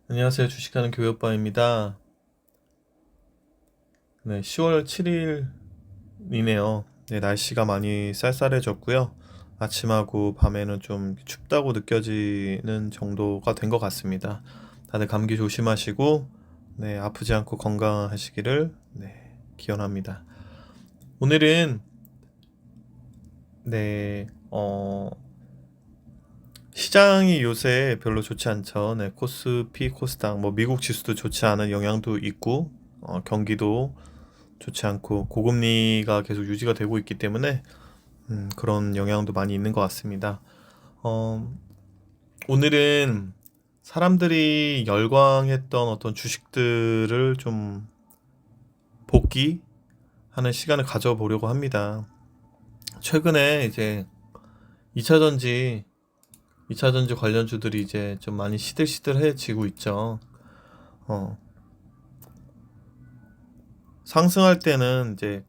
안녕하세요. 주식하는 교회오빠입니다. 네, 10월 7일이네요. 네, 날씨가 많이 쌀쌀해졌고요. 아침하고 밤에는 좀 춥다고 느껴지는 정도가 된 것 같습니다. 다들 감기 조심하시고, 네, 아프지 않고 건강하시기를, 네, 기원합니다. 오늘은, 네, 시장이 요새 별로 좋지 않죠. 네, 코스피, 코스닥, 뭐 미국 지수도 좋지 않은 영향도 있고, 경기도 좋지 않고 고금리가 계속 유지가 되고 있기 때문에 그런 영향도 많이 있는 것 같습니다. 어, 오늘은 사람들이 열광했던 어떤 주식들을 좀 복귀하는 시간을 가져보려고 합니다. 최근에 이제 2차전지, 2차전지 관련주들이 이제 좀 많이 시들시들해지고 있죠. 어, 상승할 때는 이제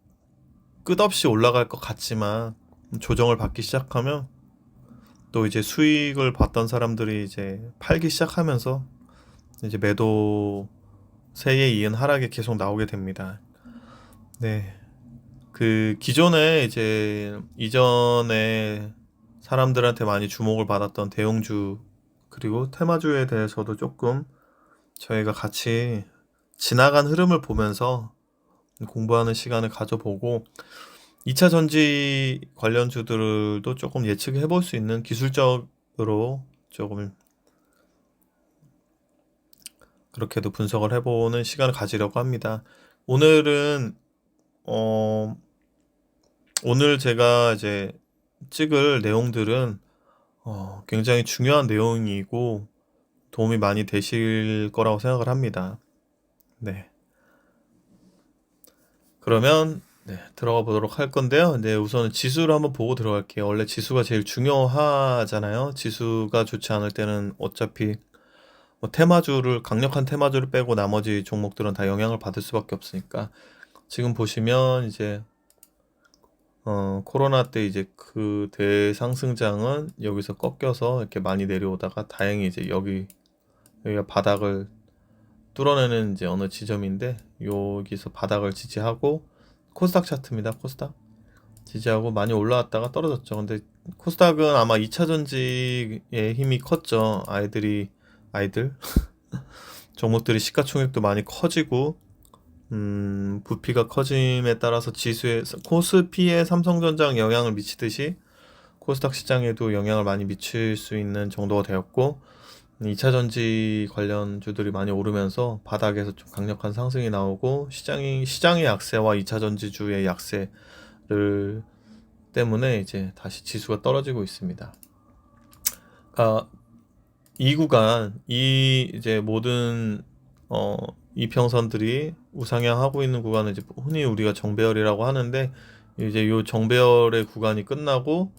끝없이 올라갈 것 같지만 조정을 받기 시작하면 또 이제 수익을 봤던 사람들이 이제 팔기 시작하면서 이제 매도 세에 이은 하락이 계속 나오게 됩니다. 네. 그 기존에 이제 이전에 사람들한테 많이 주목을 받았던 대형주 그리고 테마주에 대해서도 조금 저희가 같이 지나간 흐름을 보면서 공부하는 시간을 가져보고 2차 전지 관련주들도 조금 예측해 볼 수 있는 기술적으로 조금 그렇게도 분석을 해보는 시간을 가지려고 합니다. 오늘은 어, 오늘 제가 이제 찍을 내용들은 굉장히 중요한 내용이고 도움이 많이 되실 거라고 생각을 합니다. 네. 그러면 네, 들어가 보도록 할 건데요. 네, 우선은 지수를 한번 보고 들어갈게요. 원래 지수가 제일 중요하잖아요. 지수가 좋지 않을 때는 어차피 뭐 테마주를 강력한 테마주를 빼고 나머지 종목들은 다 영향을 받을 수밖에 없으니까 지금 보시면 이제 코로나 때 이제 그 대상승장은 여기서 꺾여서 이렇게 많이 내려오다가 다행히 이제 여기가 바닥을 뚫어내는 이제 어느 지점인데 여기서 바닥을 지지하고 코스닥 차트입니다. 코스닥 지지하고 많이 올라왔다가 떨어졌죠. 근데 코스닥은 아마 2차 전지의 힘이 컸죠. 아이들 종목들이 시가총액도 많이 커지고 부피가 커짐에 따라서 지수에 코스피의 삼성전자에 영향을 미치듯이 코스닥 시장에도 영향을 많이 미칠 수 있는 정도가 되었고 2차 전지 관련주들이 많이 오르면서 바닥에서 좀 강력한 상승이 나오고 시장의 약세와 2차 전지주의 약세를 때문에 이제 다시 지수가 떨어지고 있습니다. 그러니까 이 구간 이 이제 모든 이평선들이 우상향하고 있는 구간을 이제 흔히 우리가 정배열이라고 하는데 이제 요 정배열의 구간이 끝나고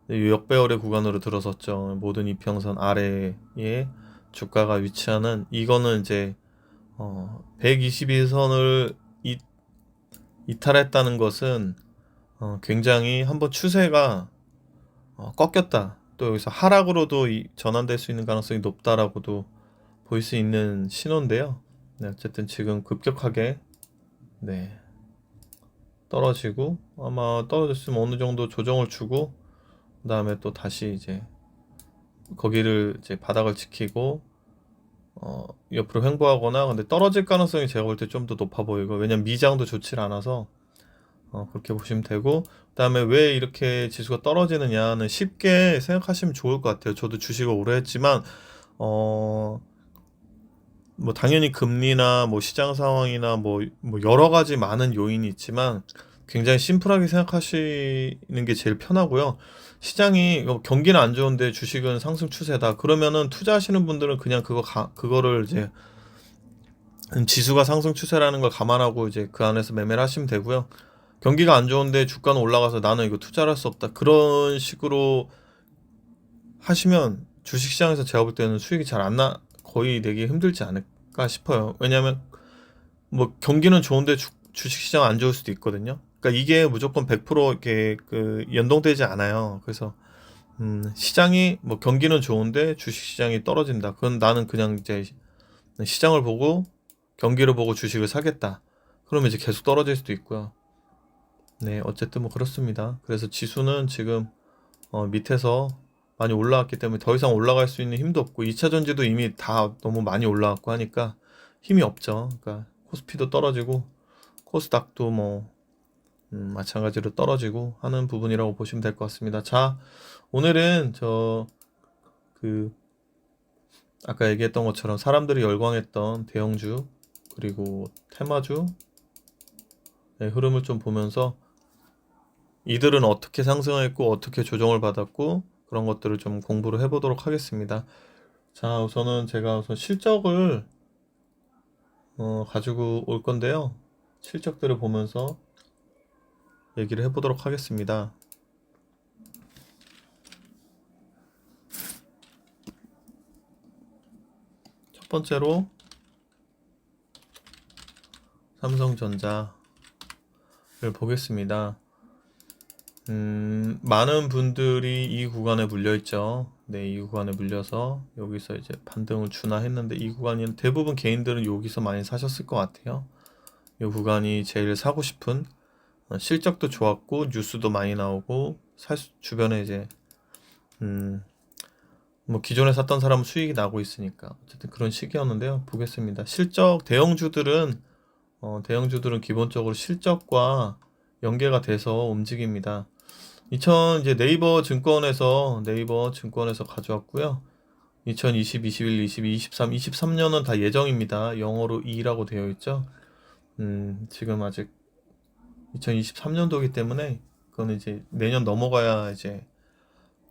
요 역배열의 구간으로 들어섰죠. 모든 이평선 아래에 주가가 위치하는 이거는 이제 122선을 이탈했다는 것은 굉장히 한번 추세가 꺾였다. 또 여기서 하락으로도 전환될 수 있는 가능성이 높다라고도 볼 수 있는 신호인데요. 네, 어쨌든 지금 급격하게 네, 떨어지고 아마 떨어졌으면 어느 정도 조정을 주고 그다음에 또 다시 이제 거기를 이제 바닥을 지키고 옆으로 횡보하거나 근데 떨어질 가능성이 제가 볼 때 좀 더 높아 보이고 왜냐면 미장도 좋질 않아서 그렇게 보시면 되고 그다음에 왜 이렇게 지수가 떨어지느냐는 쉽게 생각하시면 좋을 것 같아요. 저도 주식을 오래 했지만 어, 뭐 당연히 금리나 뭐 시장 상황이나 뭐 여러 가지 많은 요인이 있지만 굉장히 심플하게 생각하시는 게 제일 편하고요. 시장이 경기는 안 좋은데 주식은 상승 추세다. 그러면은 투자하시는 분들은 그냥 그거를 이제 지수가 상승 추세라는 걸 감안하고 이제 그 안에서 매매를 하시면 되고요. 경기가 안 좋은데 주가는 올라가서 나는 이거 투자를 할 수 없다. 그런 식으로 하시면 주식시장에서 제가 볼 때는 수익이 잘 안 거의 내기 힘들지 않을까 싶어요. 왜냐하면 뭐 경기는 좋은데 주식시장 안 좋을 수도 있거든요. 그러니까 이게 무조건 100% 이렇게 그 연동되지 않아요. 그래서 시장이 뭐 경기는 좋은데 주식시장이 떨어진다. 그건 나는 그냥 이제 시장을 보고 경기를 보고 주식을 사겠다. 그러면 이제 계속 떨어질 수도 있고요. 네, 어쨌든 뭐 그렇습니다. 그래서 지수는 지금 밑에서 많이 올라왔기 때문에 더 이상 올라갈 수 있는 힘도 없고 2차 전지도 이미 다 너무 많이 올라왔고 하니까 힘이 없죠. 그러니까 코스피도 떨어지고 코스닥도 뭐 마찬가지로 떨어지고 하는 부분이라고 보시면 될 것 같습니다. 자, 오늘은 그 아까 얘기했던 것처럼 사람들이 열광했던 대형주 그리고 테마주 흐름을 좀 보면서 이들은 어떻게 상승했고 어떻게 조정을 받았고 그런 것들을 좀 공부를 해보도록 하겠습니다. 자, 우선은 제가 우선 실적을 가지고 올 건데요. 실적들을 보면서 얘기를 해보도록 하겠습니다. 첫 번째로 삼성전자를 보겠습니다. 많은 분들이 이 구간에 물려있죠. 네, 이 구간에 물려서 여기서 이제 반등을 주나 했는데 이 구간이 대부분 개인들은 여기서 많이 사셨을 것 같아요. 이 구간이 제일 사고 싶은 실적도 좋았고 뉴스도 많이 나오고 주변에 이제 뭐 기존에 샀던 사람은 수익이 나고 있으니까 어쨌든 그런 시기였는데요. 보겠습니다. 대형주들은 기본적으로 실적과 연계가 돼서 움직입니다. 이제 네이버 증권에서 가져왔고요. 2020, 21, 22, 23, 23년은 다 예정입니다. 영어로 2라고 되어 있죠. 지금 아직 2023년도이기 때문에 그건 이제 내년 넘어가야 이제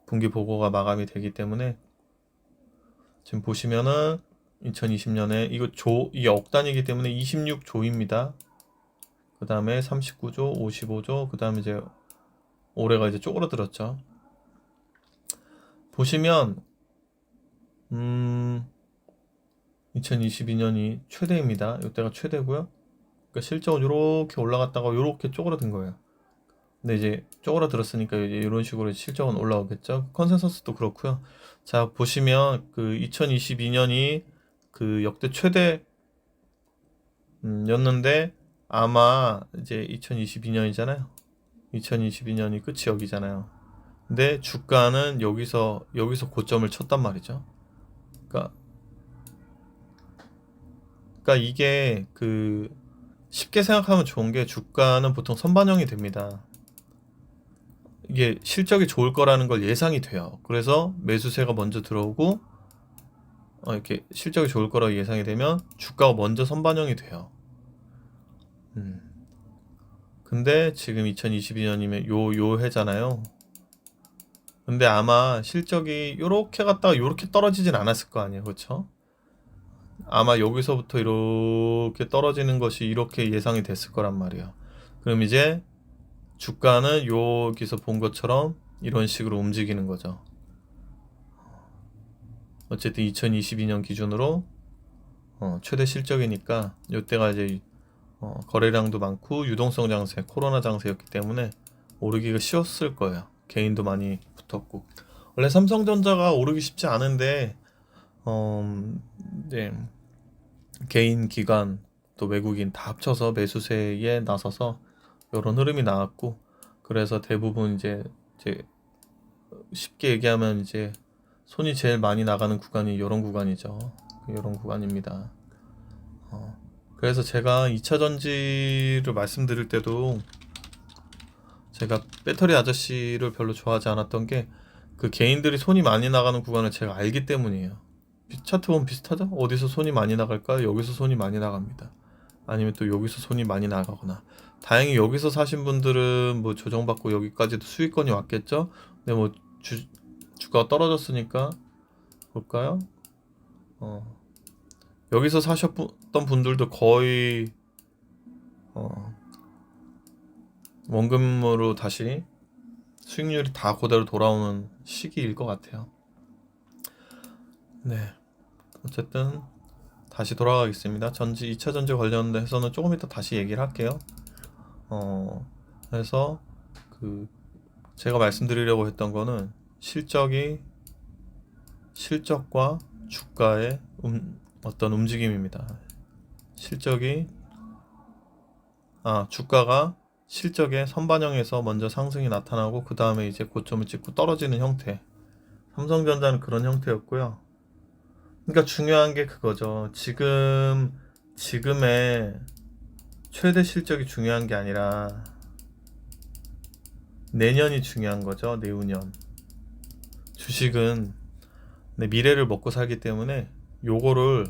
분기 보고가 마감이 되기 때문에 지금 보시면은 2020년에 이게 억 단위이기 때문에 26조입니다. 그 다음에 39조, 55조, 그 다음에 이제 올해가 이제 쪼그라들었죠. 보시면 2022년이 최대입니다. 이때가 최대고요. 그러니까 실적은 이렇게 올라갔다가 이렇게 쪼그라든 거예요. 근데 이제 쪼그라들었으니까 이제 이런 식으로 실적은 올라오겠죠. 컨센서스도 그렇고요. 자, 보시면 그 2022년이 그 역대 최대 였는데 아마 이제 2022년이잖아요. 2022년이 끝이 여기잖아요. 근데 주가는 여기서 고점을 쳤단 말이죠. 그러니까 이게 쉽게 생각하면 좋은 게 주가는 보통 선반영이 됩니다. 이게 실적이 좋을 거라는 걸 예상이 돼요. 그래서 매수세가 먼저 들어오고 이렇게 실적이 좋을 거라고 예상이 되면 주가가 먼저 선반영이 돼요. 근데 지금 2022년이면 요 해잖아요. 근데 아마 실적이 요렇게 갔다가 요렇게 떨어지진 않았을 거 아니에요. 그렇죠? 아마 여기서부터 이렇게 떨어지는 것이 이렇게 예상이 됐을 거란 말이에요. 그럼 이제 주가는 여기서 본 것처럼 이런 식으로 움직이는 거죠. 어쨌든 2022년 기준으로 최대 실적이니까 이때가 이제 거래량도 많고 유동성 장세, 코로나 장세였기 때문에 오르기가 쉬웠을 거예요. 개인도 많이 붙었고. 원래 삼성전자가 오르기 쉽지 않은데 이제 개인, 기관, 또 외국인 다 합쳐서 매수세에 나서서 이런 흐름이 나왔고 그래서 대부분 이제 쉽게 얘기하면 이제 손이 제일 많이 나가는 구간이 이런 구간이죠. 이런 구간입니다. 그래서 제가 2차 전지를 말씀드릴 때도 제가 배터리 아저씨를 별로 좋아하지 않았던 게 그 개인들이 손이 많이 나가는 구간을 제가 알기 때문이에요. 차트 보면 비슷하죠? 어디서 손이 많이 나갈까? 여기서 손이 많이 나갑니다. 아니면 또 여기서 손이 많이 나가거나. 다행히 여기서 사신 분들은 뭐 조정받고 여기까지도 수익권이 왔겠죠? 근데 뭐 주가가 떨어졌으니까 볼까요? 여기서 사셨던 분들도 거의 원금으로 다시 수익률이 다 그대로 돌아오는 시기일 것 같아요. 네. 어쨌든 다시 돌아가겠습니다. 2차 전지 관련해서는 조금 이따 다시 얘기를 할게요. 그래서 제가 말씀드리려고 했던 거는 실적과 주가의 어떤 움직임입니다. 실적이 주가가 실적의 선반영에서 먼저 상승이 나타나고 그 다음에 이제 고점을 찍고 떨어지는 형태. 삼성전자는 그런 형태였고요. 그러니까 중요한 게 그거죠. 지금의 최대 실적이 중요한 게 아니라 내년이 중요한 거죠. 내후년. 주식은 내 미래를 먹고 살기 때문에 요거를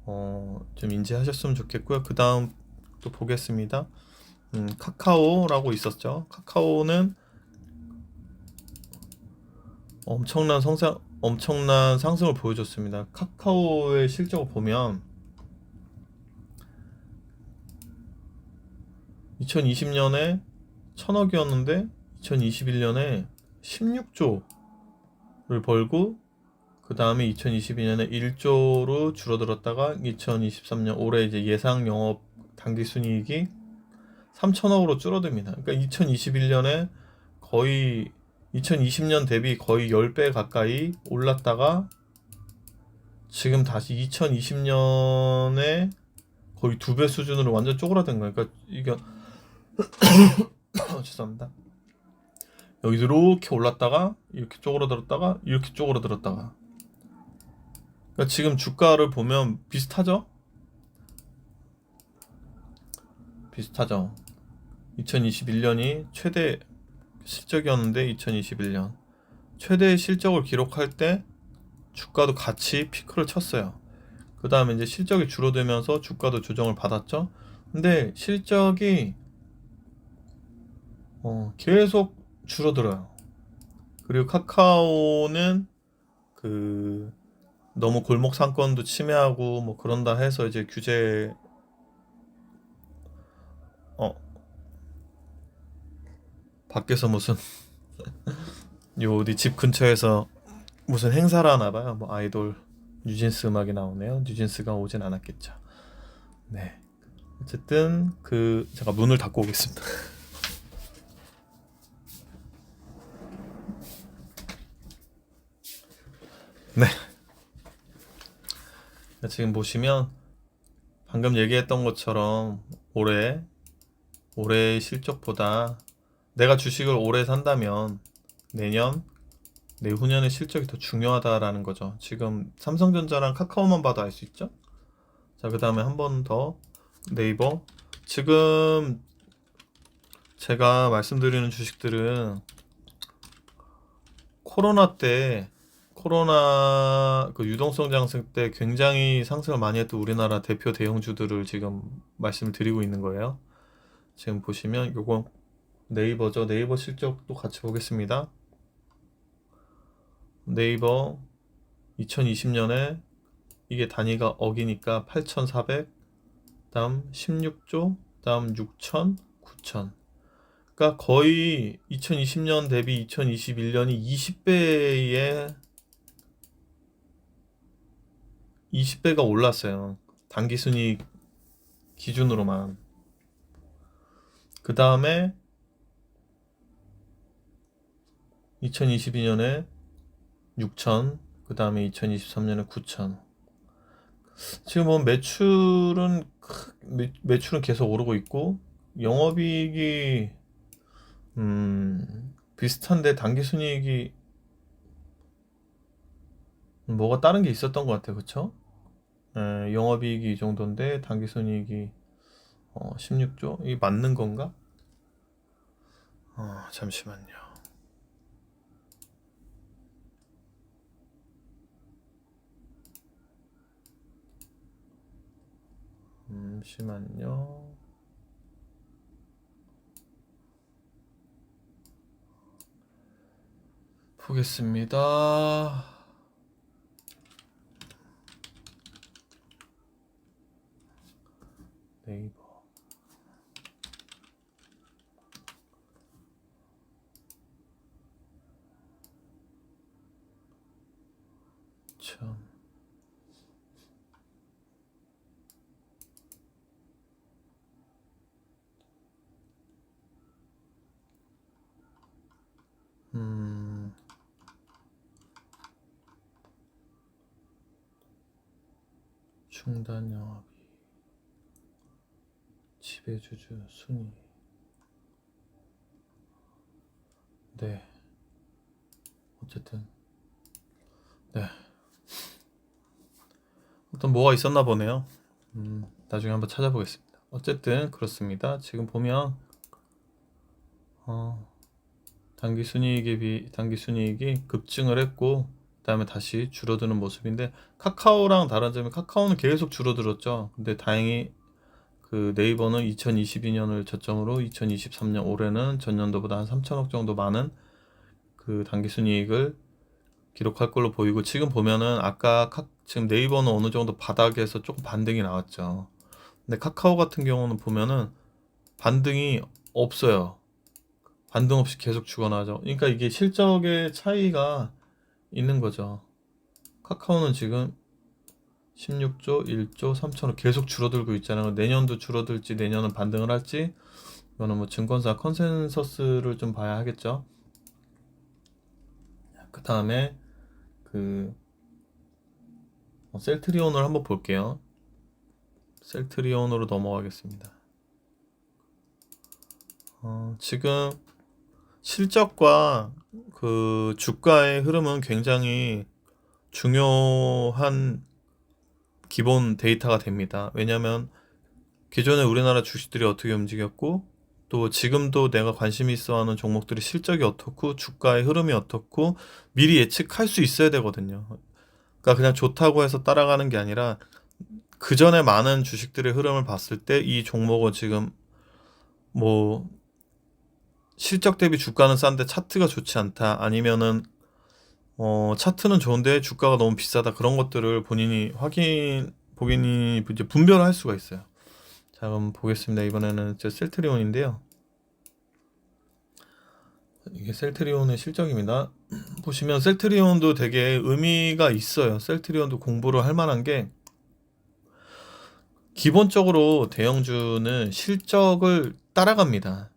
좀 인지하셨으면 좋겠고요. 그 다음 또 보겠습니다. 카카오라고 있었죠. 카카오는 엄청난 상승을 보여줬습니다. 카카오의 실적을 보면 2020년에 1000억이었는데 2021년에 16조를 벌고 그 다음에 2022년에 1조로 줄어들었다가 2023년 올해 이제 예상 영업 당기순이익이 3천억으로 줄어듭니다. 그러니까 2021년에 거의 2020년 대비 거의 10배 가까이 올랐다가 지금 다시 2020년에 거의 2배 수준으로 완전 쪼그라든 거예요. 그러니까 이게 죄송합니다. 여기서 이렇게 올랐다가 이렇게 쪼그라들었다가 이렇게 쪼그라들었다가 그러니까 지금 주가를 보면 비슷하죠? 2021년이 최대 실적이었는데 2021년 최대 실적을 기록할 때 주가도 같이 피크를 쳤어요. 그 다음에 이제 실적이 줄어들면서 주가도 조정을 받았죠. 근데 실적이 계속 줄어들어요. 그리고 카카오는 그 너무 골목 상권도 침해하고 뭐 그런다 해서 이제 규제 밖에서 무슨 요 어디 집 근처에서 무슨 행사를 하나 봐요. 뭐 아이돌 뉴진스 음악이 나오네요. 뉴진스가 오진 않았겠죠. 네. 어쨌든 제가 문을 닫고 오겠습니다. 네. 지금 보시면 방금 얘기했던 것처럼 올해 실적보다 내가 주식을 오래 산다면 내년, 내후년의 실적이 더 중요하다라는 거죠. 지금 삼성전자랑 카카오만 봐도 알 수 있죠? 자, 그 다음에 한 번 더 네이버. 지금 제가 말씀드리는 주식들은 코로나 그 유동성 장세 때 굉장히 상승을 많이 했던 우리나라 대표 대형주들을 지금 말씀을 드리고 있는 거예요. 지금 보시면 요거 네이버죠. 네이버 실적도 같이 보겠습니다. 네이버 2020년에 이게 단위가 억이니까 8,400, 다음 16조, 다음 6천, 9천. 그러니까 거의 2020년 대비 2021년이 20배가 올랐어요. 당기순이익 기준으로만. 그 다음에 2022년에 6천, 그 다음에 2023년에 9천. 지금 보면 매출은 계속 오르고 있고 영업이익이 비슷한데 당기순이익이 뭐가 다른 게 있었던 것 같아요. 그쵸? 영업이익이 이 정도인데 당기순이익이 16조? 이게 맞는 건가? 잠시만요. 잠시만요. 보겠습니다. 네이버. 참. 음. 충단 영업이 지배주주 순위. 네, 어쨌든 네, 어떤 뭐가 있었나 보네요. 나중에 한번 찾아보겠습니다. 어쨌든 그렇습니다. 지금 보면 단기 순이익이 급증을 했고, 그다음에 다시 줄어드는 모습인데, 카카오랑 다른 점이 카카오는 계속 줄어들었죠. 근데 다행히 그 네이버는 2022년을 저점으로 2023년 올해는 전년도보다 한 3천억 정도 많은 그 단기 순이익을 기록할 걸로 보이고, 지금 보면은 아까 지금 네이버는 어느 정도 바닥에서 조금 반등이 나왔죠. 근데 카카오 같은 경우는 보면은 반등이 없어요. 반등 없이 계속 죽어나죠. 그러니까 이게 실적의 차이가 있는 거죠. 카카오는 지금 16조, 1조 3천억 계속 줄어들고 있잖아요. 내년도 줄어들지, 내년은 반등을 할지, 이거는 뭐 증권사 컨센서스를 좀 봐야 하겠죠. 그 다음에 그 셀트리온을 한번 볼게요. 셀트리온으로 넘어가겠습니다. 지금 실적과 그 주가의 흐름은 굉장히 중요한 기본 데이터가 됩니다. 왜냐하면 기존에 우리나라 주식들이 어떻게 움직였고, 또 지금도 내가 관심이 있어 하는 종목들이 실적이 어떻고, 주가의 흐름이 어떻고, 미리 예측할 수 있어야 되거든요. 그러니까 그냥 좋다고 해서 따라가는 게 아니라, 그 전에 많은 주식들의 흐름을 봤을 때 이 종목은 지금 뭐 실적 대비 주가는 싼데 차트가 좋지 않다, 아니면은 차트는 좋은데 주가가 너무 비싸다, 그런 것들을 본인이 이제 분별을 할 수가 있어요. 자, 그럼 보겠습니다. 이번에는 셀트리온인데요. 이게 셀트리온의 실적입니다. 보시면 셀트리온도 되게 의미가 있어요. 셀트리온도 공부를 할 만한 게, 기본적으로 대형주는 실적을 따라갑니다.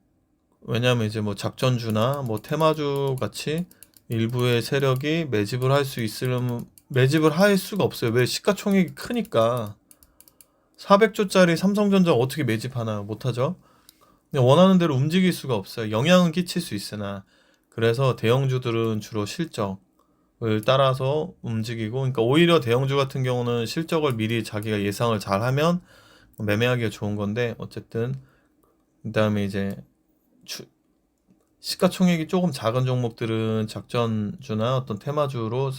왜냐하면 이제 뭐 작전주나 뭐 테마주 같이 일부의 세력이 매집을 할 수 있으려면 매집을 할 수가 없어요. 왜? 시가총액이 크니까. 400조짜리 삼성전자 어떻게 매집하나? 못하죠. 그냥 원하는 대로 움직일 수가 없어요. 영향은 끼칠 수 있으나. 그래서 대형주들은 주로 실적을 따라서 움직이고, 그러니까 오히려 대형주 같은 경우는 실적을 미리 자기가 예상을 잘하면 매매하기가 좋은 건데, 어쨌든 그다음에 이제 시가총액이 조금 작은 종목들은 작전주나 어떤 테마주로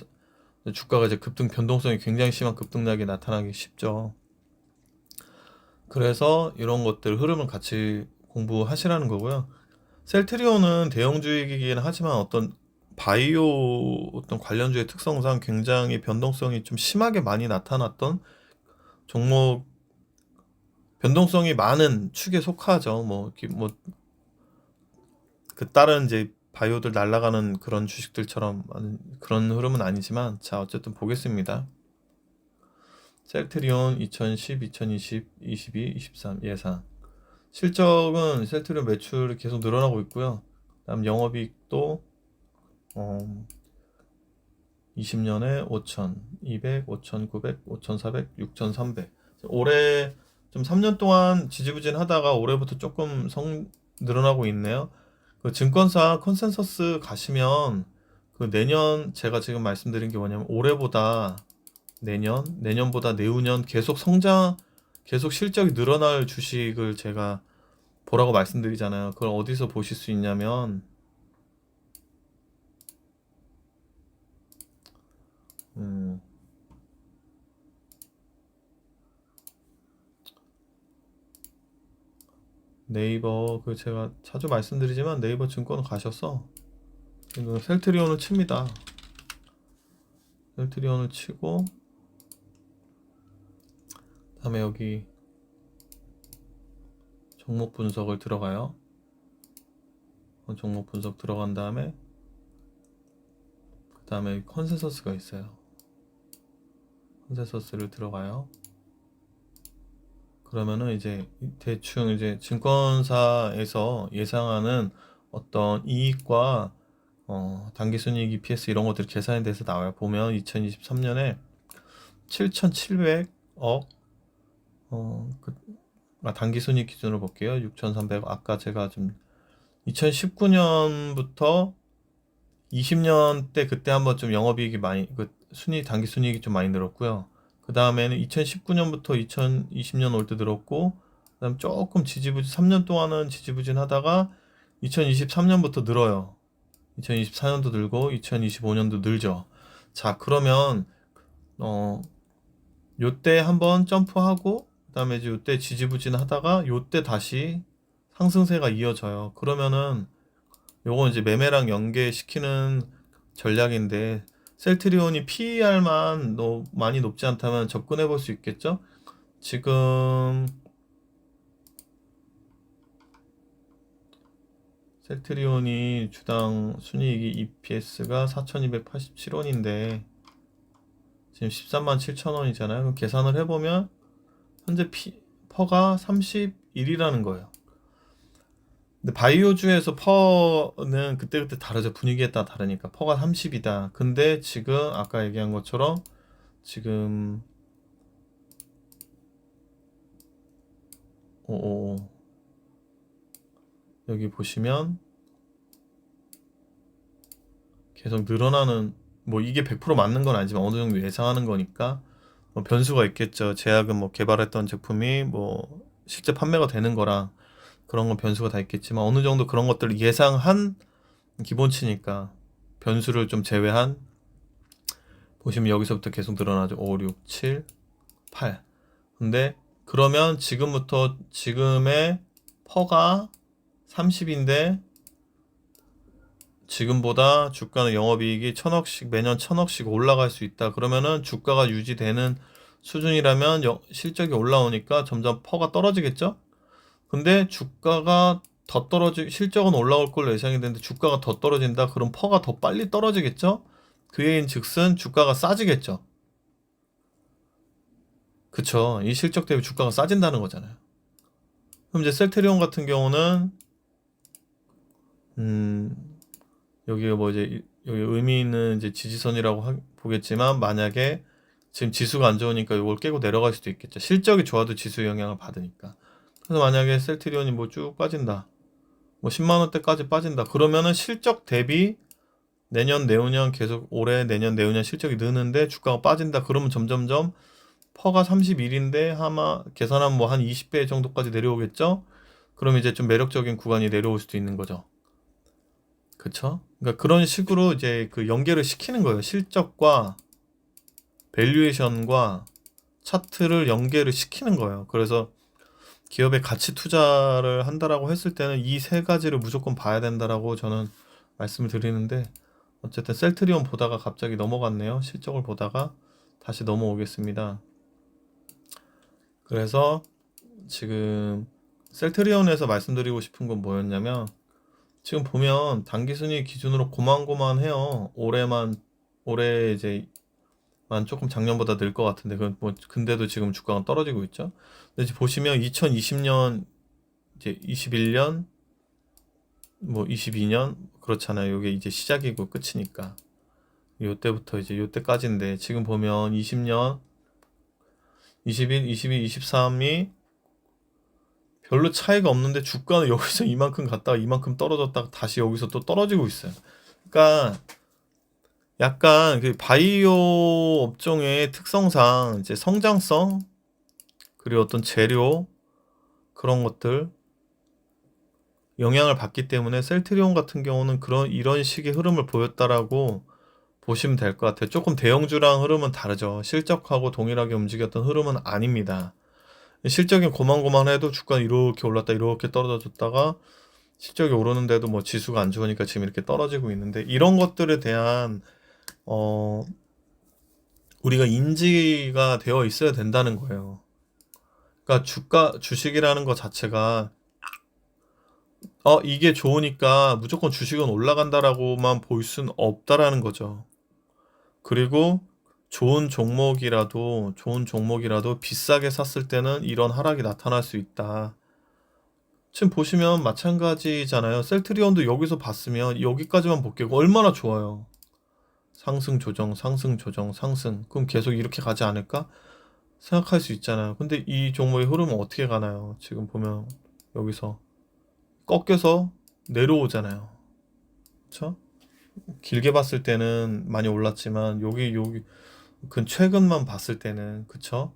주가가 이제 변동성이 굉장히 심한 급등락이 나타나기 쉽죠. 그래서 이런 것들 흐름을 같이 공부하시라는 거고요. 셀트리온은 대형주이긴 하지만 어떤 바이오 어떤 관련주의 특성상 굉장히 변동성이 좀 심하게 많이 나타났던 종목, 변동성이 많은 축에 속하죠. 그 다른 이제 바이오들 날아가는 그런 주식들처럼 그런 흐름은 아니지만, 자, 어쨌든 보겠습니다. 셀트리온 2010, 2020, 22, 23 예상. 실적은 셀트리온 매출이 계속 늘어나고 있고요. 다음 영업이익도 20년에 5,000, 200, 5,900, 5,400, 6,300. 올해 좀 3년 동안 지지부진하다가 올해부터 조금 늘어나고 있네요. 그 증권사 컨센서스 가시면 그 내년, 제가 지금 말씀드린 게 뭐냐면 올해보다 내년보다 내후년 계속 실적이 늘어날 주식을 제가 보라고 말씀드리잖아요. 그걸 어디서 보실 수 있냐면, 음, 네이버, 그 제가 자주 말씀드리지만 네이버 증권 가셔서 셀트리온을 칩니다. 셀트리온을 치고, 다음에 여기 종목 분석을 들어가요. 종목 분석 들어간 다음에 그 다음에 컨센서스가 있어요. 컨센서스를 들어가요. 그러면은 이제 대충 이제 증권사에서 예상하는 어떤 이익과 당기순이익 EPS 이런 것들 계산에 대해서 나와요. 보면 2023년에 7,700, 단기 순이익 기준으로 볼게요. 6,300. 아까 제가 좀 2019년부터 20년 때 그때 한번 좀 영업이익이 많이 단기 순이익이 좀 많이 늘었고요. 그 다음에는 2019년부터 2020년 올 때 늘었고, 그다음 조금 지지부진 3년 동안은 지지부진하다가 2023년부터 늘어요. 2024년도 늘고 2025년도 늘죠. 자, 그러면 요때 한번 점프하고 그다음에 이제 요때 지지부진하다가 요때 다시 상승세가 이어져요. 그러면은 요건 이제 매매랑 연계시키는 전략인데, 셀트리온이 PER만 많이 높지 않다면 접근해 볼 수 있겠죠? 지금 셀트리온이 주당 순이익이 EPS가 4,287원인데 지금 13만 7천 원이잖아요. 그럼 계산을 해보면 현재 퍼가 31이라는 거예요. 근데 바이오주에서 퍼는 그때그때 다르죠. 분위기에 따라 다르니까. 퍼가 30이다. 근데 지금 아까 얘기한 것처럼 지금 여기 보시면 계속 늘어나는, 뭐 이게 100% 맞는 건 아니지만 어느 정도 예상하는 거니까 뭐 변수가 있겠죠. 제약은 뭐 개발했던 제품이 뭐 실제 판매가 되는 거랑 그런 건 변수가 다 있겠지만 어느 정도 그런 것들을 예상한 기본치니까 변수를 좀 제외한, 보시면 여기서부터 계속 늘어나죠. 5, 6, 7, 8. 근데 그러면 지금부터 지금의 퍼가 30인데 지금보다 주가는 영업이익이 1,000억씩 매년 1,000억씩 올라갈 수 있다. 그러면은 주가가 유지되는 수준이라면 실적이 올라오니까 점점 퍼가 떨어지겠죠? 근데 주가가 더 실적은 올라올 걸로 예상이 되는데 주가가 더 떨어진다. 그럼 퍼가 더 빨리 떨어지겠죠? 그 얘기는 즉슨 주가가 싸지겠죠. 그쵸. 이 실적 대비 주가가 싸진다는 거잖아요. 그럼 이제 셀트리온 같은 경우는 여기가 뭐 이제 여기 의미 있는 이제 지지선이라고 보겠지만, 만약에 지금 지수가 안 좋으니까 이걸 깨고 내려갈 수도 있겠죠. 실적이 좋아도 지수 영향을 받으니까. 그래서 만약에 셀트리온이 뭐 쭉 빠진다, 뭐 10만 원대까지 빠진다, 그러면은 실적 대비 내년 내후년 계속 올해 내년 내후년 실적이 느는데 주가가 빠진다. 그러면 점점점 퍼가 31인데 아마 계산하면 뭐 한 20배 정도까지 내려오겠죠. 그럼 이제 좀 매력적인 구간이 내려올 수도 있는 거죠. 그쵸? 그러니까 그런 식으로 이제 그 연계를 시키는 거예요. 실적과 밸류에이션과 차트를 연계를 시키는 거예요. 그래서 기업에 가치 투자를 한다라고 했을 때는 이 세 가지를 무조건 봐야 된다라고 저는 말씀을 드리는데, 어쨌든 셀트리온 보다가 갑자기 넘어갔네요. 실적을 보다가 다시 넘어오겠습니다. 그래서 지금 셀트리온에서 말씀드리고 싶은 건 뭐였냐면, 지금 보면 단기순위 기준으로 고만고만해요. 올해 이제 만 조금 작년보다 늘 것 같은데, 근데도 지금 주가가 떨어지고 있죠. 근데 이제 보시면 2020년, 이제 21년, 뭐 22년 그렇잖아요. 이게 이제 시작이고 끝이니까. 요때부터 이제 요때까지인데, 지금 보면 20년, 21, 22, 23이 별로 차이가 없는데 주가는 여기서 이만큼 갔다가 이만큼 떨어졌다가 다시 여기서 또 떨어지고 있어요. 그러니까 약간 그 바이오 업종의 특성상 이제 성장성, 그리고 어떤 재료, 그런 것들 영향을 받기 때문에 셀트리온 같은 경우는 이런 식의 흐름을 보였다라고 보시면 될 것 같아요. 조금 대형주랑 흐름은 다르죠. 실적하고 동일하게 움직였던 흐름은 아닙니다. 실적이 고만고만해도 주가는 이렇게 올랐다 이렇게 떨어졌다가 실적이 오르는데도 뭐 지수가 안 좋으니까 지금 이렇게 떨어지고 있는데, 이런 것들에 대한 우리가 인지가 되어 있어야 된다는 거예요. 그러니까 주식이라는 것 자체가 이게 좋으니까 무조건 주식은 올라간다라고만 볼 수는 없다라는 거죠. 그리고 좋은 종목이라도 비싸게 샀을 때는 이런 하락이 나타날 수 있다. 지금 보시면 마찬가지잖아요. 셀트리온도 여기서 봤으면 여기까지만 볼게요. 얼마나 좋아요. 상승 조정, 상승 조정, 상승. 그럼 계속 이렇게 가지 않을까? 생각할 수 있잖아요. 근데 이 종목의 흐름은 어떻게 가나요? 지금 보면 여기서 꺾여서 내려오잖아요. 그쵸? 길게 봤을 때는 많이 올랐지만 여기 그 최근만 봤을 때는 그쵸?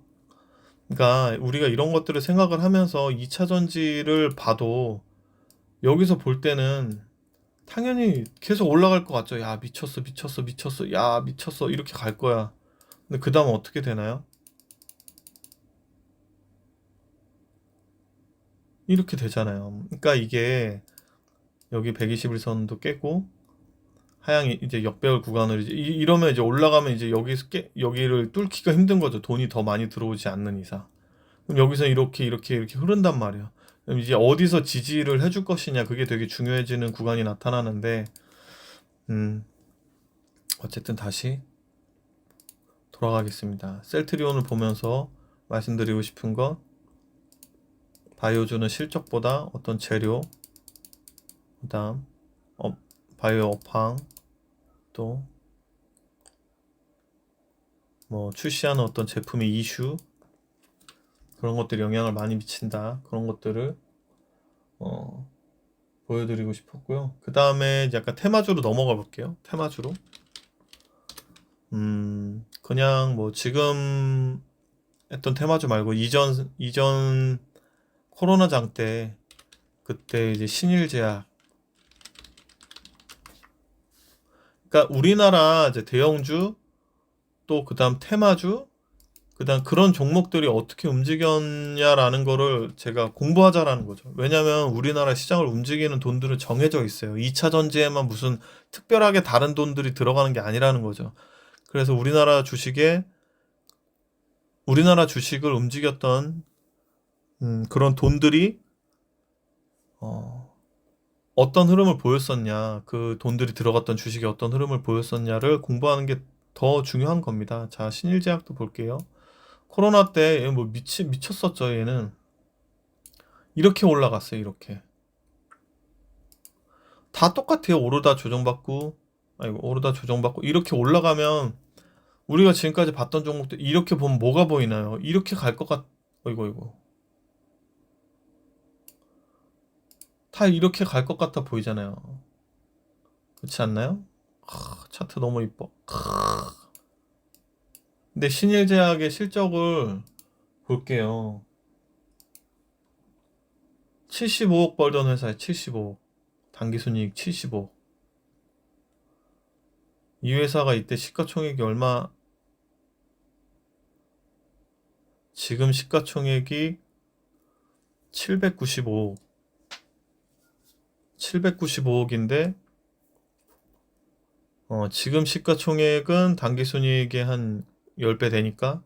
그러니까 우리가 이런 것들을 생각을 하면서 2차 전지를 봐도 여기서 볼 때는 당연히 계속 올라갈 것 같죠. 야, 미쳤어, 미쳤어, 미쳤어, 야, 미쳤어, 이렇게 갈 거야. 근데 그 다음 어떻게 되나요? 이렇게 되잖아요. 그러니까 이게 여기 121선도 깨고 하향이 이제 역배열 구간을 이제 이러면 이제 올라가면 이제 여기를 뚫기가 힘든 거죠. 돈이 더 많이 들어오지 않는 이상. 그럼 여기서 이렇게 흐른단 말이에요. 그럼 이제 어디서 지지를 해줄 것이냐 그게 되게 중요해지는 구간이 나타나는데 음, 어쨌든 다시 돌아가겠습니다. 셀트리온을 보면서 말씀드리고 싶은 건 바이오주는 실적보다 어떤 재료, 그다음 어, 바이오 업황 또 뭐 출시하는 어떤 제품의 이슈 그런 것들이 영향을 많이 미친다. 그런 것들을 어, 보여드리고 싶었고요. 그 다음에 약간 테마주로 넘어가 볼게요. 테마주로. 그냥 뭐 지금 했던 테마주 말고 이전 코로나장 때 그때 이제 신일제약. 그러니까 우리나라 이제 대형주 또 그다음 테마주 그다음 그런 종목들이 어떻게 움직였냐라는 거를 제가 공부하자라는 거죠. 왜냐면 우리나라 시장을 움직이는 돈들은 정해져 있어요. 2차 전지에만 무슨 특별하게 다른 돈들이 들어가는 게 아니라는 거죠. 그래서 우리나라 주식을 움직였던 그런 돈들이 어, 어떤 흐름을 보였었냐, 그 돈들이 들어갔던 주식이 어떤 흐름을 보였었냐를 공부하는 게 더 중요한 겁니다. 자, 신일제약도 볼게요. 코로나 때 뭐 미쳤었죠, 얘는. 이렇게 올라갔어요, 이렇게. 다 똑같아요. 오르다 조정받고, 아이고, 오르다 조정받고, 이렇게 올라가면 우리가 지금까지 봤던 종목들 이렇게 보면 뭐가 보이나요? 이렇게 갈 것 어이구, 어이구. 다 이렇게 갈 것 같아 보이잖아요. 그렇지 않나요? 차트 너무 이뻐. 근데 신일제약의 실적을 볼게요. 75억 벌던 회사에 75억. 당기순이익 75억. 이 회사가 이때 시가총액이 얼마, 지금 시가총액이 795억. 795억인데, 지금 시가총액은 당기순이익의 한 10배 되니까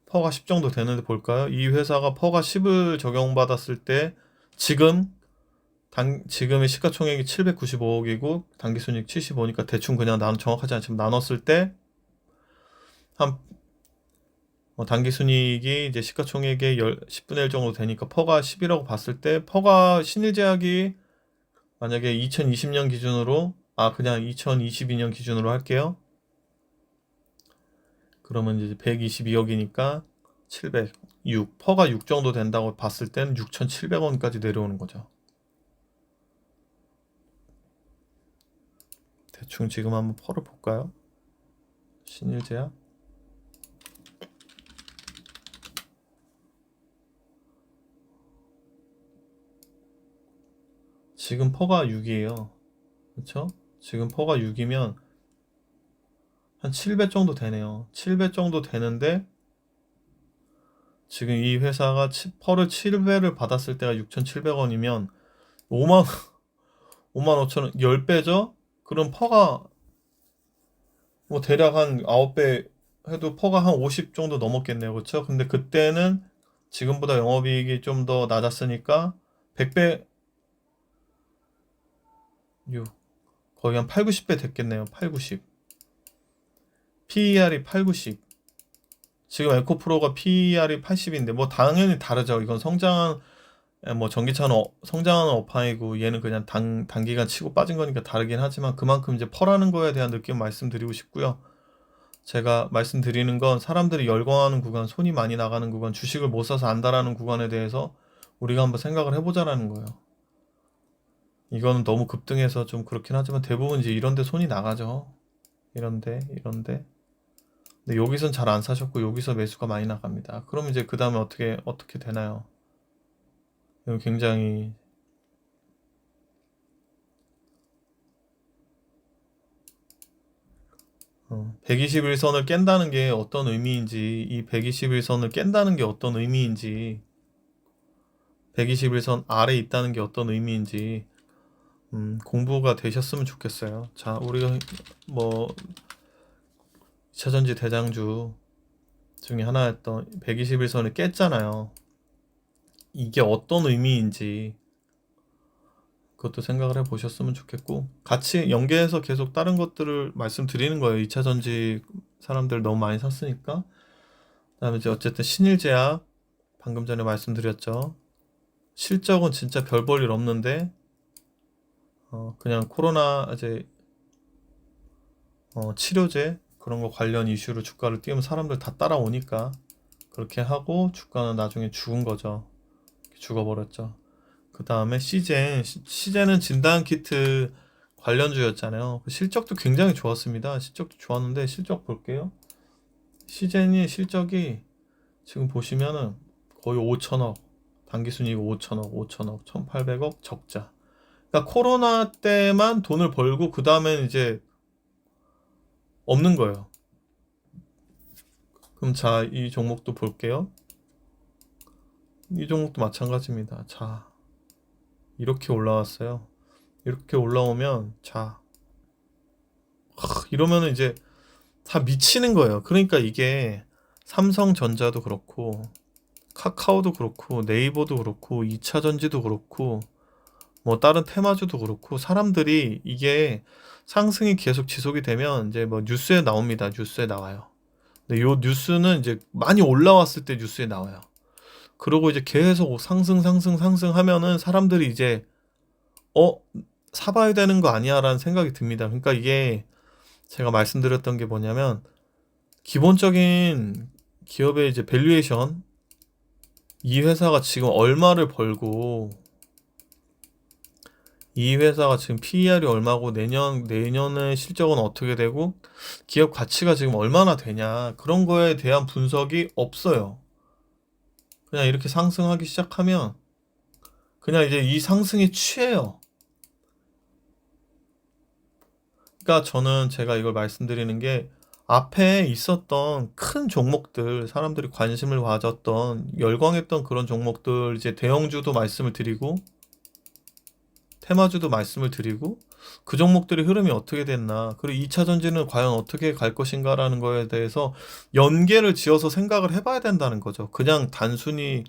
퍼가 10 정도 되는데 볼까요? 이 회사가 퍼가 10을 적용받았을 때 지금 지금의 시가총액이 795억이고 당기순이익 75니까 대충 그냥 정확하지 않지만 나눴을 때 한 당기순이익이 이제 시가총액의 10분의 1 정도 되니까 퍼가 10이라고 봤을 때 퍼가 신일제약이 만약에 2020년 기준으로 그냥 2022년 기준으로 할게요. 그러면 이제 122억이니까 706 퍼가 6 정도 된다고 봤을 때는 6,700원까지 내려오는 거죠. 대충 지금 한번 퍼를 볼까요? 신일제약 지금 퍼가 6이에요. 그렇죠? 지금 퍼가 6이면 한 7배 정도 되네요. 7배 정도 되는데 지금 이 회사가 퍼를 7배를 받았을 때가 6,700원이면 5만 5만 5천 원 10배죠? 그럼 퍼가 뭐 대략 한 9배 해도 퍼가 한 50 정도 넘었겠네요. 그렇죠? 근데 그때는 지금보다 영업이익이 좀 더 낮았으니까 100배 6 거의 한 8, 90배 됐겠네요. 8, 90. PER이 8, 90. 지금 에코프로가 PER이 80인데 뭐 당연히 다르죠. 이건 뭐 전기차는 성장하는 업황이고 얘는 그냥 단기간 치고 빠진 거니까 다르긴 하지만 그만큼 이제 퍼라는 거에 대한 느낌 말씀드리고 싶고요. 제가 말씀드리는 건 사람들이 열광하는 구간, 손이 많이 나가는 구간, 주식을 못 사서 안달하는 구간에 대해서 우리가 한번 생각을 해보자라는 거예요. 이거는 너무 급등해서 좀 그렇긴 하지만 대부분 이제 이런 데 손이 나가죠. 이런데. 근데 여기선 잘 안 사셨고 여기서 매수가 많이 나갑니다. 그럼 이제 그 다음에 어떻게 되나요? 이거 굉장히 121선을 깬다는 게 어떤 의미인지, 이 121선을 깬다는 게 어떤 의미인지, 121선 아래 있다는 게 어떤 의미인지 공부가 되셨으면 좋겠어요. 자, 우리가 뭐 2차전지 대장주 중에 하나였던 121선을 깼잖아요. 이게 어떤 의미인지 그것도 생각을 해보셨으면 좋겠고, 같이 연계해서 계속 다른 것들을 말씀드리는 거예요. 2차전지 사람들 너무 많이 샀으니까. 그다음에 이제 어쨌든 신일제약 방금 전에 말씀드렸죠. 실적은 진짜 별 볼 일 없는데 그냥 코로나 이제 치료제 그런 거 관련 이슈로 주가를 띄우면 사람들 다 따라오니까 그렇게 하고 주가는 나중에 죽은 거죠. 죽어버렸죠. 그 다음에 시젠은 진단키트 관련주였잖아요. 실적도 굉장히 좋았습니다. 실적도 좋았는데 실적 볼게요. 시젠이 실적이 지금 보시면은 거의 5천억, 당기순이익 5천억, 1,800억 적자. 그러니까 코로나 때만 돈을 벌고 그 다음엔 이제 없는 거예요. 그럼 자, 이 종목도 볼게요. 이 종목도 마찬가지입니다. 자, 이렇게 올라왔어요. 이렇게 올라오면 자, 이러면은 이제 다 미치는 거예요. 그러니까 이게 삼성전자도 그렇고 카카오도 그렇고 네이버도 그렇고 2차전지도 그렇고 뭐 다른 테마주도 그렇고 사람들이 이게 상승이 계속 지속이 되면 이제 뭐 뉴스에 나옵니다. 뉴스에 나와요. 근데 요 뉴스는 이제 많이 올라왔을 때 뉴스에 나와요. 그러고 이제 계속 상승하면은 사람들이 이제 어 사봐야 되는 거 아니야라는 생각이 듭니다. 그러니까 이게 제가 말씀드렸던 게 뭐냐면 기본적인 기업의 이제 밸류에이션, 이 회사가 지금 얼마를 벌고 이 회사가 지금 PER이 얼마고 내년의 실적은 어떻게 되고 기업 가치가 지금 얼마나 되냐, 그런 거에 대한 분석이 없어요. 그냥 이렇게 상승하기 시작하면 그냥 이제 이 상승에 취해요. 그러니까 저는 제가 이걸 말씀드리는 게 앞에 있었던 큰 종목들, 사람들이 관심을 가졌던 열광했던 그런 종목들, 이제 대형주도 말씀을 드리고 테마주도 말씀을 드리고 그 종목들의 흐름이 어떻게 됐나, 그리고 2차 전지는 과연 어떻게 갈 것인가라는 거에 대해서 연계를 지어서 생각을 해봐야 된다는 거죠. 그냥 단순히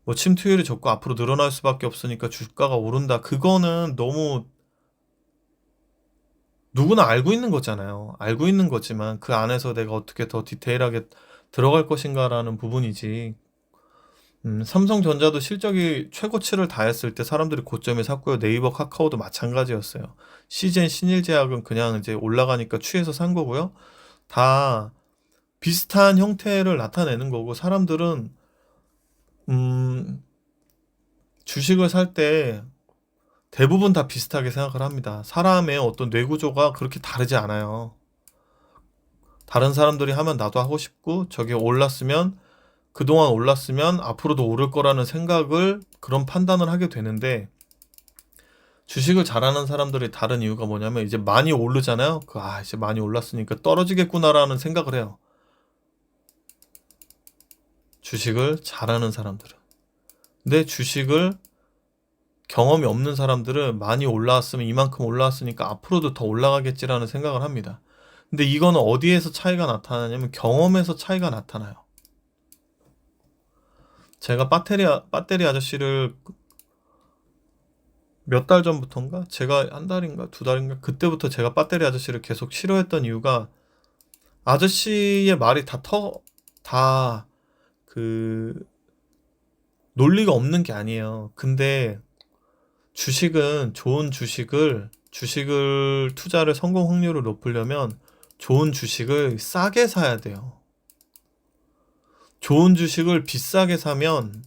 뭐 침투율이 적고 앞으로 늘어날 수밖에 없으니까 주가가 오른다, 그거는 너무 누구나 알고 있는 거잖아요. 알고 있는 거지만 그 안에서 내가 어떻게 더 디테일하게 들어갈 것인가라는 부분이지. 삼성전자도 실적이 최고치를 다했을 때 사람들이 고점에 샀고요. 네이버, 카카오도 마찬가지였어요. 시젠, 신일제약은 그냥 이제 올라가니까 취해서 산 거고요. 다 비슷한 형태를 나타내는 거고, 사람들은 주식을 살 때 대부분 다 비슷하게 생각을 합니다. 사람의 어떤 뇌구조가 그렇게 다르지 않아요. 다른 사람들이 하면 나도 하고 싶고, 저게 올랐으면, 그동안 올랐으면 앞으로도 오를 거라는 생각을, 그런 판단을 하게 되는데, 주식을 잘하는 사람들이 다른 이유가 뭐냐면 이제 많이 오르잖아요. 이제 많이 올랐으니까 떨어지겠구나라는 생각을 해요. 주식을 잘하는 사람들은. 근데 주식을 경험이 없는 사람들은 많이 올라왔으면, 이만큼 올라왔으니까 앞으로도 더 올라가겠지라는 생각을 합니다. 근데 이거는 어디에서 차이가 나타나냐면 경험에서 차이가 나타나요. 제가 배터리 아저씨를 몇 달 전부터인가? 제가 한 달인가 두 달인가? 그때부터 제가 배터리 아저씨를 계속 싫어했던 이유가, 아저씨의 말이 다 그 논리가 없는 게 아니에요. 근데 주식은, 좋은 주식을 투자를 성공 확률을 높이려면 좋은 주식을 싸게 사야 돼요. 좋은 주식을 비싸게 사면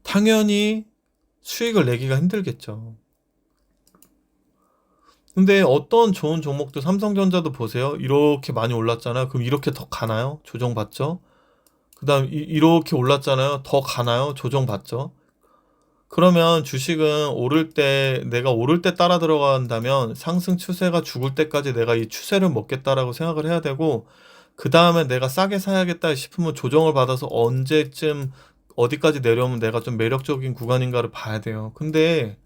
당연히 수익을 내기가 힘들겠죠. 근데 어떤 좋은 종목도 삼성전자도 보세요. 이렇게 많이 올랐잖아요. 그럼 이렇게 더 가나요? 조정받죠? 그 다음 이렇게 올랐잖아요. 더 가나요? 조정받죠? 그러면 주식은 오를 때, 내가 오를 때 따라 들어간다면 상승 추세가 죽을 때까지 내가 이 추세를 먹겠다라고 생각을 해야 되고, 그 다음에 내가 싸게 사야겠다 싶으면 조정을 받아서 언제쯤 어디까지 내려오면 내가 좀 매력적인 구간인가를 봐야 돼요. 근데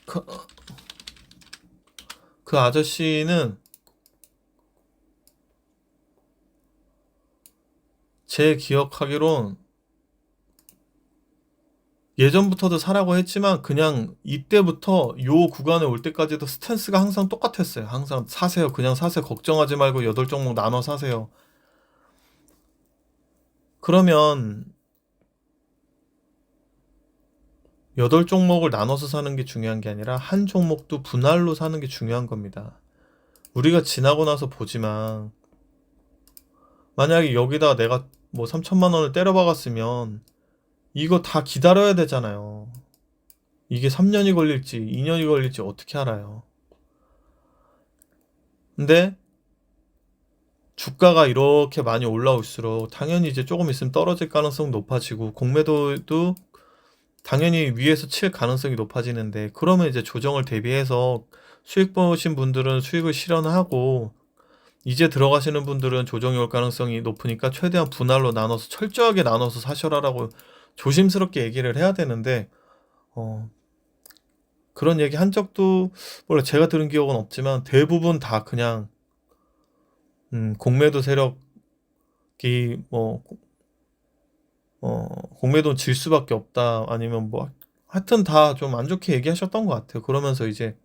그, 그 아저씨는 제 기억하기론 예전부터도 사라고 했지만 그냥 이때부터 요 구간에 올 때까지도 스탠스가 항상 똑같았어요. 항상 사세요. 그냥 사세요. 걱정하지 말고 8종목 나눠 사세요. 그러면 8종목을 나눠서 사는 게 중요한 게 아니라 한 종목도 분할로 사는 게 중요한 겁니다. 우리가 지나고 나서 보지만 만약에 여기다 내가 뭐 3천만 원을 때려 박았으면 이거 다 기다려야 되잖아요. 이게 3년이 걸릴지 2년이 걸릴지 어떻게 알아요? 근데 주가가 이렇게 많이 올라올수록 당연히 이제 조금 있으면 떨어질 가능성 높아지고 공매도도 당연히 위에서 칠 가능성이 높아지는데, 그러면 이제 조정을 대비해서 수익 보신 분들은 수익을 실현하고 이제 들어가시는 분들은 조정이 올 가능성이 높으니까 최대한 분할로 나눠서 철저하게 나눠서 사셔라라고 조심스럽게 얘기를 해야 되는데, 어, 그런 얘기 한 적도 몰라, 제가 들은 기억은 없지만 대부분 다 그냥 공매도 세력이 뭐 공매도는 질 수밖에 없다, 아니면 뭐 하여튼 다 좀 안 좋게 얘기하셨던 것 같아요. 그러면서 이제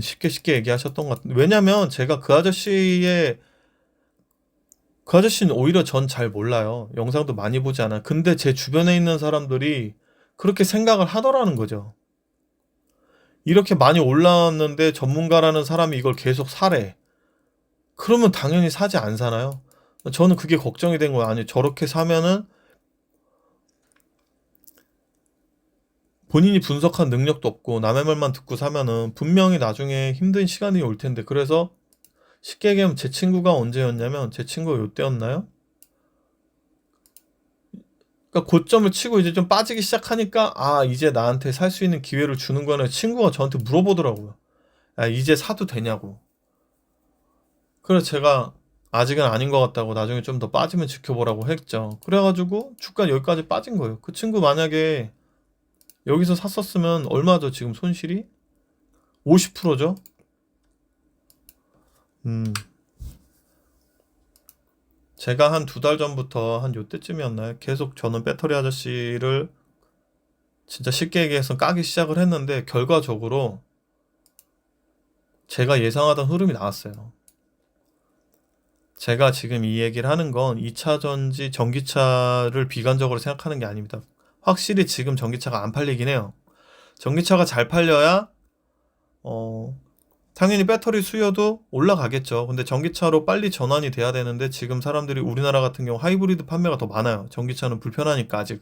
쉽게 쉽게 얘기하셨던 것 같은데, 왜냐면 제가 그 아저씨는 오히려 전 잘 몰라요. 영상도 많이 보지 않아요. 근데 제 주변에 있는 사람들이 그렇게 생각을 하더라는 거죠. 이렇게 많이 올라왔는데 전문가라는 사람이 이걸 계속 사래. 그러면 당연히 사지 안 사나요? 저는 그게 걱정이 된 거예요. 아니, 저렇게 사면은 본인이 분석한 능력도 없고 남의 말만 듣고 사면은 분명히 나중에 힘든 시간이 올 텐데, 그래서 쉽게 얘기하면 제 친구가 언제였냐면, 제 친구가 요때였나요? 그러니까 고점을 치고 이제 좀 빠지기 시작하니까, 아, 이제 나한테 살 수 있는 기회를 주는 거는, 친구가 저한테 물어보더라고요. 아, 이제 사도 되냐고. 그래서 제가 아직은 아닌 것 같다고, 나중에 좀 더 빠지면 지켜보라고 했죠. 그래가지고 주가 여기까지 빠진 거예요. 그 친구 만약에 여기서 샀었으면 얼마죠? 지금 손실이 50%죠? 음, 제가 한 2달 전부터 한 요때쯤이었나요? 계속 저는 배터리 아저씨를 진짜 쉽게 얘기해서 까기 시작을 했는데, 결과적으로 제가 예상하던 흐름이 나왔어요. 제가 지금 이 얘기를 하는 건 2차 전지 전기차를 비관적으로 생각하는 게 아닙니다. 확실히 지금 전기차가 안 팔리긴 해요. 전기차가 잘 팔려야 어, 당연히 배터리 수요도 올라가겠죠. 근데 전기차로 빨리 전환이 돼야 되는데, 지금 사람들이 우리나라 같은 경우 하이브리드 판매가 더 많아요. 전기차는 불편하니까 아직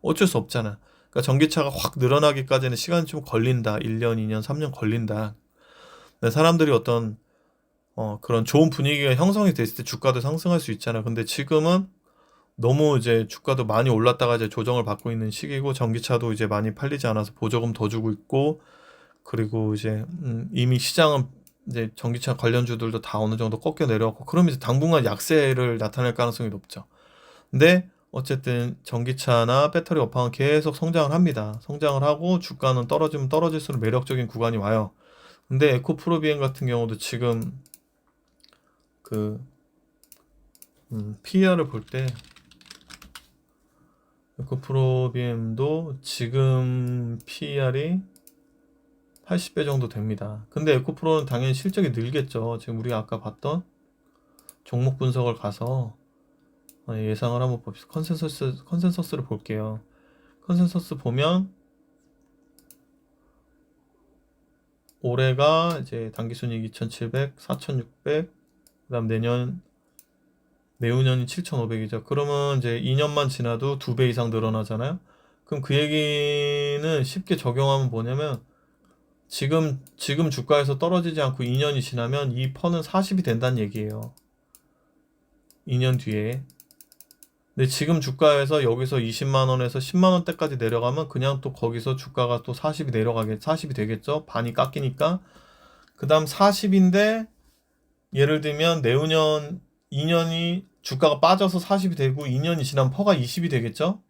어쩔 수 없잖아. 그러니까 전기차가 확 늘어나기까지는 시간이 좀 걸린다. 1년, 2년, 3년 걸린다. 근데 사람들이 어떤 그런 좋은 분위기가 형성이 됐을 때 주가도 상승할 수 있잖아요. 근데 지금은 너무 이제 주가도 많이 올랐다가 이제 조정을 받고 있는 시기고, 전기차도 이제 많이 팔리지 않아서 보조금 더 주고 있고, 그리고 이제 이미 시장은 이제 전기차 관련주들도 다 어느 정도 꺾여 내려왔고, 그러면 이제 당분간 약세를 나타낼 가능성이 높죠. 근데 어쨌든 전기차나 배터리 업황은 계속 성장을 합니다. 성장을 하고 주가는 떨어지면 떨어질수록 매력적인 구간이 와요. 근데 에코프로비엠 같은 경우도 지금 그 PER을 볼 때, 에코프로비엠도 지금 PER이 80배 정도 됩니다. 근데 에코프로는 당연히 실적이 늘겠죠. 지금 우리가 아까 봤던 종목 분석을 가서 예상을 한번 봅시다. 컨센서스를 볼게요. 컨센서스 보면 올해가 이제 당기순이익 2,700, 4,600, 그다음 내후년이 7,500이죠. 그러면 이제 2년만 지나도 2배 이상 늘어나잖아요. 그럼 그 얘기는 쉽게 적용하면 뭐냐면 지금 주가에서 떨어지지 않고 2년이 지나면 이 퍼는 40이 된다는 얘기예요. 2년 뒤에. 근데 지금 주가에서 여기서 20만 원에서 10만 원대까지 내려가면 그냥 또 거기서 주가가 또 40이 되겠죠. 반이 깎이니까. 그다음 40인데 예를 들면 내후년 2년이 주가가 빠져서 40이 되고 2년이 지나면 퍼가 20이 되겠죠.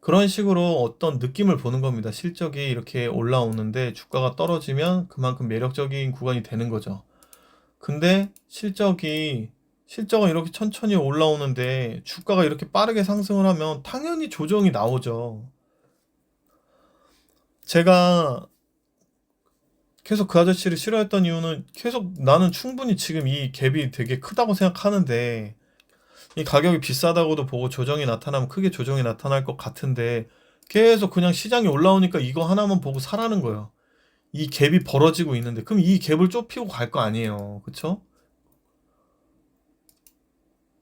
그런 식으로 어떤 느낌을 보는 겁니다. 실적이 이렇게 올라오는데 주가가 떨어지면 그만큼 매력적인 구간이 되는 거죠. 근데 실적은 이렇게 천천히 올라오는데 주가가 이렇게 빠르게 상승을 하면 당연히 조정이 나오죠. 제가 계속 그 아저씨를 싫어했던 이유는 계속 나는 충분히 지금 이 갭이 되게 크다고 생각하는데 이 가격이 비싸다고도 보고 조정이 나타나면 크게 조정이 나타날 것 같은데 계속 그냥 시장이 올라오니까 이거 하나만 보고 사라는 거예요. 이 갭이 벌어지고 있는데 그럼 이 갭을 좁히고 갈 거 아니에요. 그쵸?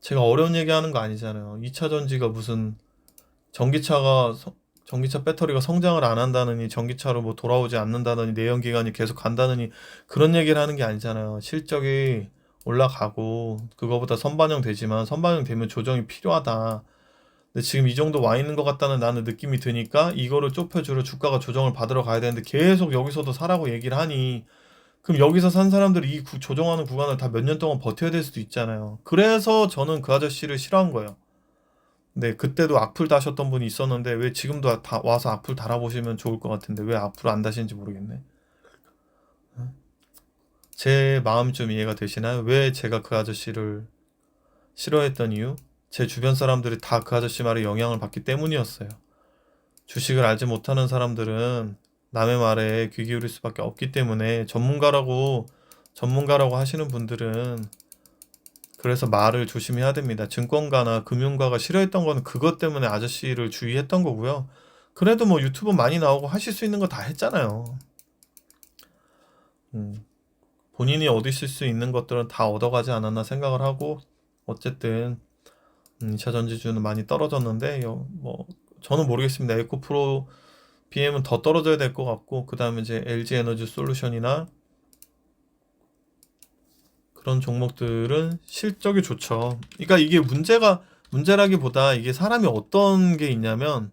제가 어려운 얘기하는 거 아니잖아요. 2차 전지가 무슨 전기차가 전기차 배터리가 성장을 안 한다느니 전기차로 뭐 돌아오지 않는다느니 내연기관이 계속 간다느니 그런 얘기를 하는 게 아니잖아요. 실적이 올라가고 그거보다 선반영 되지만 선반영 되면 조정이 필요하다. 근데 지금 이 정도 와 있는 것 같다는 나는 느낌이 드니까 이거를 좁혀주려 주가가 조정을 받으러 가야 되는데 계속 여기서도 사라고 얘기를 하니 그럼 여기서 산 사람들이 조정하는 구간을 다 몇 년 동안 버텨야 될 수도 있잖아요. 그래서 저는 그 아저씨를 싫어한 거예요. 네, 그때도 악플 다셨던 분이 있었는데 왜 지금도 다 와서 악플 달아보시면 좋을 것 같은데 왜 악플 안 다시는지 모르겠네. 제 마음 좀 이해가 되시나요? 왜 제가 그 아저씨를 싫어했던 이유? 제 주변 사람들이 다 그 아저씨 말에 영향을 받기 때문이었어요. 주식을 알지 못하는 사람들은 남의 말에 귀 기울일 수밖에 없기 때문에 전문가라고 하시는 분들은 그래서 말을 조심해야 됩니다. 증권가나 금융가가 싫어했던 거는 그것 때문에 아저씨를 주의했던 거고요. 그래도 뭐 유튜브 많이 나오고 하실 수 있는 거 다 했잖아요. 음, 본인이 얻으실 수 있는 것들은 다 얻어가지 않았나 생각을 하고 어쨌든 2차 전지주는 많이 떨어졌는데 뭐 저는 모르겠습니다. 에코프로 BM은 더 떨어져야 될 것 같고 그 다음에 이제 LG 에너지 솔루션이나 그런 종목들은 실적이 좋죠. 그러니까 이게 문제라기보다 이게 사람이 어떤 게 있냐면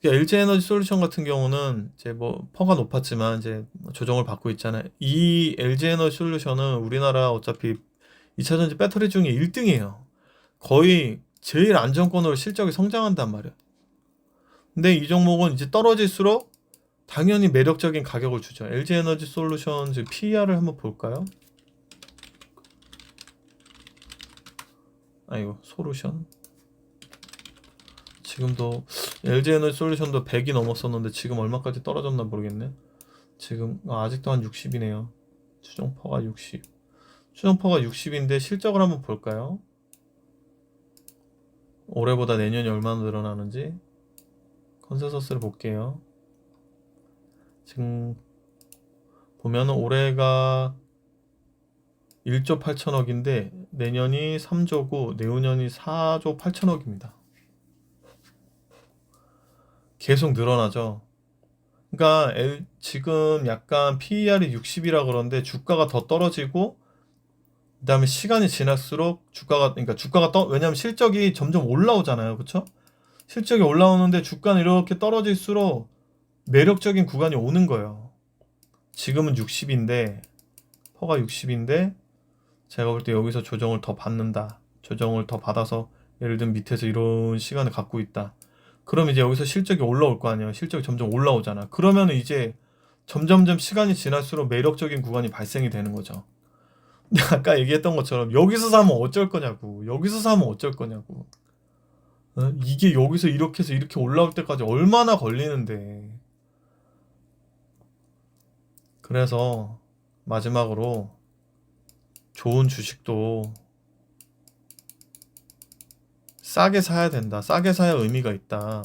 LG 에너지 솔루션 같은 경우는 이제 뭐 퍼가 높았지만 이제 조정을 받고 있잖아요. 이 LG 에너지 솔루션은 우리나라 어차피 2차전지 배터리 중에 1등이에요. 거의 제일 안정권으로 실적이 성장한단 말이에요. 근데 이 종목은 이제 떨어질수록 당연히 매력적인 가격을 주죠. LG 에너지 솔루션 이제 PER을 한번 볼까요? 아이고 솔루션 지금도 LG 에너지 솔루션도 100이 넘었었는데 지금 얼마까지 떨어졌나 모르겠네. 지금 아직도 한 60이네요. 추정퍼가 60. 추정퍼가 60인데 실적을 한번 볼까요? 올해보다 내년이 얼마나 늘어나는지 컨센서스를 볼게요. 지금 보면은 올해가 1조 8천억인데 내년이 3조고 내후년이 4조 8천억입니다. 계속 늘어나죠. 그러니까 지금 약간 PER이 60이라 그러는데 주가가 더 떨어지고 그다음에 시간이 지날수록 왜냐면 실적이 점점 올라오잖아요. 그렇죠? 실적이 올라오는데 주가는 이렇게 떨어질수록 매력적인 구간이 오는 거예요. 지금은 60인데 퍼가 60인데 제가 볼 때 여기서 조정을 더 받는다. 조정을 더 받아서 예를 들면 밑에서 이런 시간을 갖고 있다. 그럼 이제 여기서 실적이 올라올 거 아니에요. 실적이 점점 올라오잖아. 그러면 이제 점점점 시간이 지날수록 매력적인 구간이 발생이 되는 거죠. 근데 아까 얘기했던 것처럼 여기서 사면 어쩔 거냐고. 여기서 사면 어쩔 거냐고. 이게 여기서 이렇게 해서 이렇게 올라올 때까지 얼마나 걸리는데. 그래서 마지막으로 좋은 주식도 싸게 사야 된다. 싸게 사야 의미가 있다.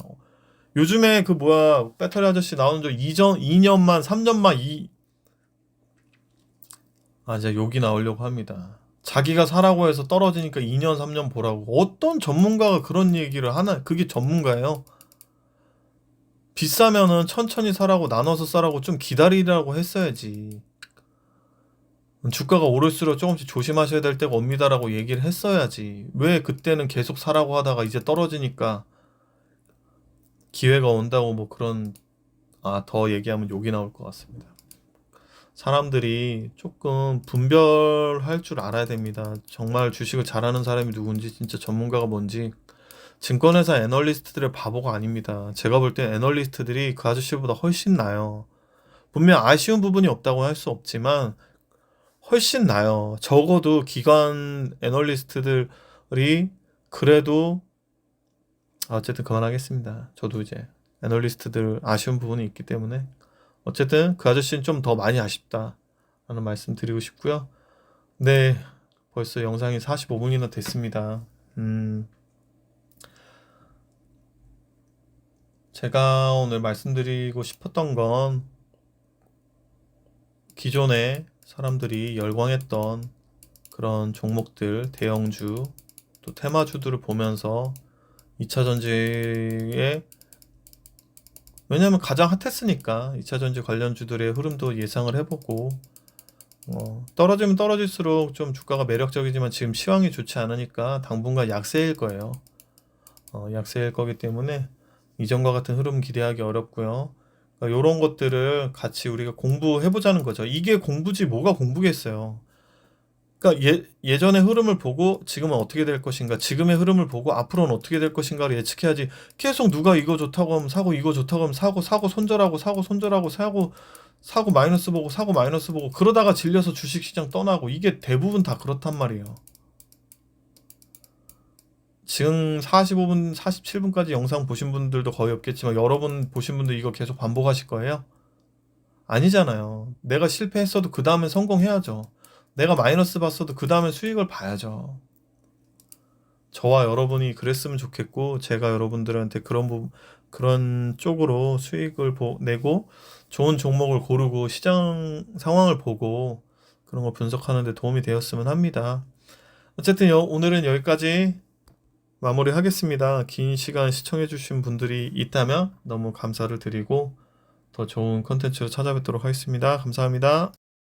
요즘에 그 뭐야 배터리 아저씨 나오는 저 2년만 3년만 이제 욕이 나오려고 합니다. 자기가 사라고 해서 떨어지니까 2년 3년 보라고. 어떤 전문가가 그런 얘기를 하나? 그게 전문가예요? 비싸면은 천천히 사라고 나눠서 사라고 좀 기다리라고 했어야지. 주가가 오를수록 조금씩 조심하셔야 될 때가 옵니다라고 얘기를 했어야지. 왜 그때는 계속 사라고 하다가 이제 떨어지니까 기회가 온다고 뭐 그런, 더 얘기하면 욕이 나올 것 같습니다. 사람들이 조금 분별할 줄 알아야 됩니다. 정말 주식을 잘하는 사람이 누군지, 진짜 전문가가 뭔지. 증권회사 애널리스트들의 바보가 아닙니다. 제가 볼 땐 애널리스트들이 그 아저씨보다 훨씬 나아요. 분명 아쉬운 부분이 없다고 할 수 없지만 훨씬 나아요. 적어도 기관 애널리스트들이 그래도, 어쨌든 그만하겠습니다. 저도 이제 애널리스트들 아쉬운 부분이 있기 때문에 어쨌든 그 아저씨는 좀 더 많이 아쉽다 라는 말씀 드리고 싶고요. 네, 벌써 영상이 45분이나 됐습니다. 제가 오늘 말씀드리고 싶었던 건 기존에 사람들이 열광했던 그런 종목들, 대형주, 또 테마주들을 보면서 2차 전지에, 왜냐면 가장 핫했으니까 2차 전지 관련주들의 흐름도 예상을 해보고, 떨어지면 떨어질수록 좀 주가가 매력적이지만 지금 시황이 좋지 않으니까 당분간 약세일 거예요. 약세일 거기 때문에 이전과 같은 흐름 기대하기 어렵고요. 그러니까 이런 것들을 같이 우리가 공부해보자는 거죠. 이게 공부지 뭐가 공부겠어요. 그러니까 예전의 흐름을 보고 지금은 어떻게 될 것인가, 지금의 흐름을 보고 앞으로는 어떻게 될 것인가를 예측해야지. 계속 누가 이거 좋다고 하면 사고, 이거 좋다고 하면 사고 손절하고, 사고 손절하고, 사고 마이너스 보고, 사고 마이너스 보고, 그러다가 질려서 주식시장 떠나고, 이게 대부분 다 그렇단 말이에요. 지금 45분, 47분까지 영상 보신 분들도 거의 없겠지만 여러분 보신 분들 이거 계속 반복하실 거예요? 아니잖아요. 내가 실패했어도 그 다음에 성공해야죠. 내가 마이너스 봤어도 그 다음에 수익을 봐야죠. 저와 여러분이 그랬으면 좋겠고, 제가 여러분들한테 그런 쪽으로 수익을 내고 좋은 종목을 고르고 시장 상황을 보고 그런 걸 분석하는 데 도움이 되었으면 합니다. 어쨌든 오늘은 여기까지 마무리하겠습니다. 긴 시간 시청해주신 분들이 있다면 너무 감사를 드리고 더 좋은 컨텐츠로 찾아뵙도록 하겠습니다. 감사합니다.